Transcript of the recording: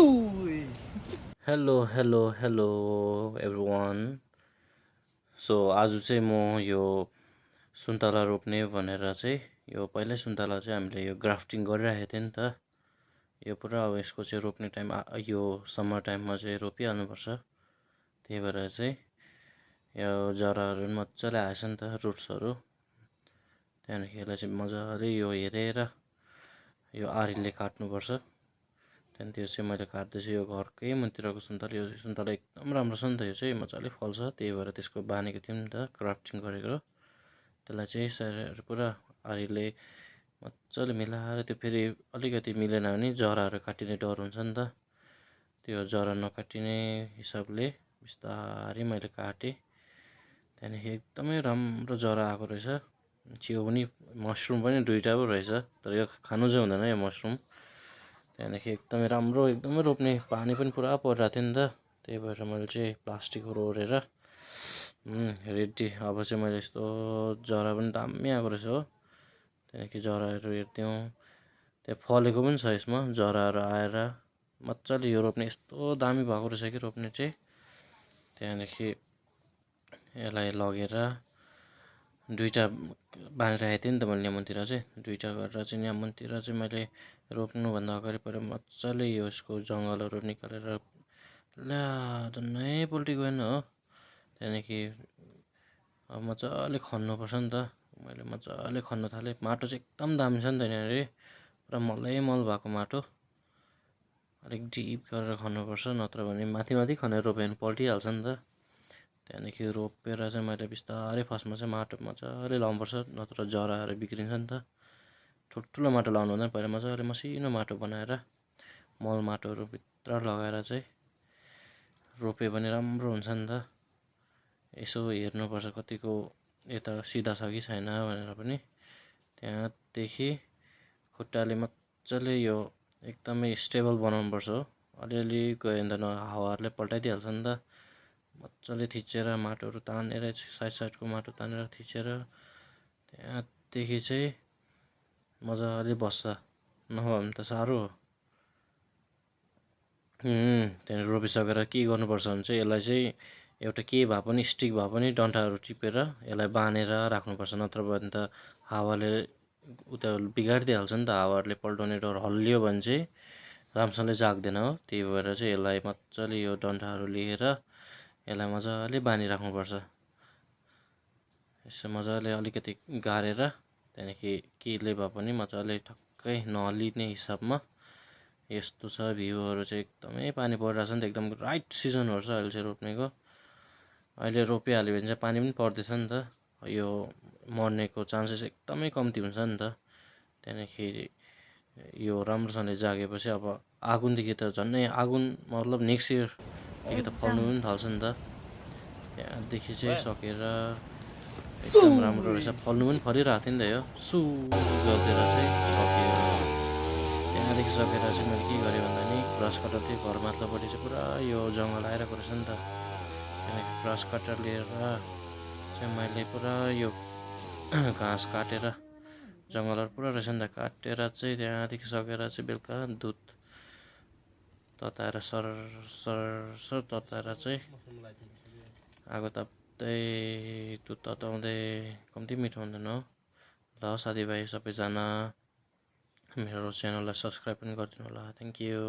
Hello everyone. So आज चाहिँ म यो सुन्तला रोप्ने भनेर चाहिँ यो पहिल्यै सुन्तला चाहिँ हामीले यो ग्राफ्टिङ गरिराखेको थियो नि त। यो पुरा अब यसको चाहिँ रोप्ने टाइम यो समर टाइममा चाहिँ रोपिहाल्नुपर्छ। त्यही भएर चाहिँ यो जराहरू पनि मजाले आएछ नि त, रुट्सहरू। त्यहाँदेखि यसलाई चाहिँ मजाले यो हेरेर यो आरीले काट्नुपर्छ। त्यहाँदेखि त्यो चाहिँ मैले काट्दैछु। यो घरकै मुनितिरको सुन्तला, यो सुन्तला एकदम राम्रो छ नि त। यो चाहिँ मजाले फल्छ, त्यही भएर त्यसको बानेको थियौँ नि त क्राफ्टिङ गरेको। त्यसलाई चाहिँ यसरी पुरा आरीले मजाले मिलाएर, त्यो फेरि अलिकति मिलेन भने जराहरू काटिने डर हुन्छ नि त। त्यो जरा नकाटिने हिसाबले बिस्तारै मैले काटेँ। त्यहाँदेखि एकदमै राम्रो जरा आएको रहेछ। च्याउ पनि, मसरुम पनि दुईवटा पो रहेछ, तर यो खानु चाहिँ हुँदैन यो मसरुम। त्यहाँदेखि एकदमै राम्रो, एकदमै रोप्ने पानी पनि पुरा परिरहेको थियो नि त। त्यही भएर मैले चाहिँ प्लास्टिकहरू ओढेर रेडी। अब चाहिँ मैले यस्तो जरा पनि दामी आएको रहेछ हो। त्यहाँदेखि जराहरू हेर्थ्यौँ, त्यहाँ फलेको पनि छ यसमा जराहरू आएर। मजाले यो रोप्ने यस्तो दामी भएको रहेछ कि रोप्ने चाहिँ। त्यहाँदेखि यसलाई लगेर दुईवटा बाँधेर आएको थिएँ नि त मैले यहाँतिर चाहिँ, दुईवटा गरेर चाहिँ यहाँतिर चाहिँ मैले रोप्नुभन्दा अगाडि पहिला मजाले यो यसको जङ्गलहरू निकालेर ल्या झन्नै पोल्टी गएन हो। त्यहाँदेखि अब मजाले खन्नुपर्छ नि त। मैले मजाले खन्न थालेँ। माटो चाहिँ एकदम दामी छ नि त यहाँनिर, पुरा मलै मल भएको माटो। अलिक डिप गरेर खन्नुपर्छ, नत्र भने माथि खनेर रोप्यो भने पल्टिहाल्छ नि त। त्यहाँदेखि रोपेर चाहिँ मैले बिस्तारै फर्स्टमा चाहिँ माटो मजाले लाउनुपर्छ, नत्र जराहरू बिग्रिन्छ नि त। ठुल्ठुलो माटो लाउनु हुँदैन, पहिला मजाले मसिनो माटो बनाएर मल माटोहरू भित्र लगाएर चाहिँ रोप्यो भने राम्रो हुन्छ नि त। यसो हेर्नुपर्छ कतिको यता सिधा छ कि छैन भनेर पनि। त्यहाँदेखि खुट्टाले मजाले यो एकदमै स्टेबल बनाउनुपर्छ हो। अलिअलि गयो भने त हावाहरूले पल्टाइदिइहाल्छ नि त। मजाले थिचेर माटोहरू तानेर, साइडको माटो तानेर थिचेर त्यहाँदेखि चाहिँ मजाले बस्छ, नभए भने त साह्रो हो। त्यहाँदेखि रोपिसकेर के गर्नुपर्छ भने चाहिँ यसलाई चाहिँ एउटा के भए पनि, स्टिक भए पनि डन्ठाहरू टिपेर यसलाई बाँधेर राख्नुपर्छ, नत्र भने त हावाले उता बिगारिदिइहाल्छ नि त। हावाहरूले पल्टाउने डर, हल्लियो भने चाहिँ राम्रोसँगले जाग्दैन हो। त्यही भएर चाहिँ यसलाई मजाले यो डन्ठाहरू लिएर यसलाई मजाले बाँधिराख्नुपर्छ। यसो मजाले अलिकति गाडेर त्यहाँदेखि केले भए पनि मजाले ठक्कै नहल्लिने हिसाबमा। यस्तो छ भ्यूहरू चाहिँ, एकदमै पानी परिरहेछ नि त, एकदम राइट सिजनहरू छ अहिले चाहिँ रोप्नेको। अहिले रोपिहाल्यो भने चाहिँ पानी पनि पर्दैछ नि त, यो मर्नेको चान्सेस एकदमै कम्ती हुन्छ नि त। त्यहाँदेखि यो राम्रोसँगले जागेपछि अब आगुनदेखि त झन्नै, आगुन मतलब नेक्स्ट इयरदेखि त फल्नु पनि थाल्छ नि त। त्यहाँदेखि चाहिँ सकेर एकदम राम्रो रहेछ, फल्नु पनि फलिरहेको थियो नि त। यो सु गरिदिएर चाहिँ सक्यो। त्यहाँदेखि सकेर चाहिँ मैले के गरेँ भन्दा नि, ब्रस कटर थियो घर माथिल्लोपट्टि चाहिँ पुरा यो जङ्गल आइरहेको रहेछ नि त। त्यहाँदेखि ब्रस कटर लिएर चाहिँ मैले पुरा यो घाँस काटेर, जङ्गलहरू पुरा रहेछ नि त, काटेर चाहिँ त्यहाँदेखि सकेर चाहिँ बेलुका दुध तताएर सर तताएर चाहिँ आगो ताप्दै दुध तताउँदै, कम्ती मिठो हुँदैन हो। ल साथीभाइ सबैजना मेरो च्यानललाई सब्सक्राइब पनि गरिदिनु होला। Thank you.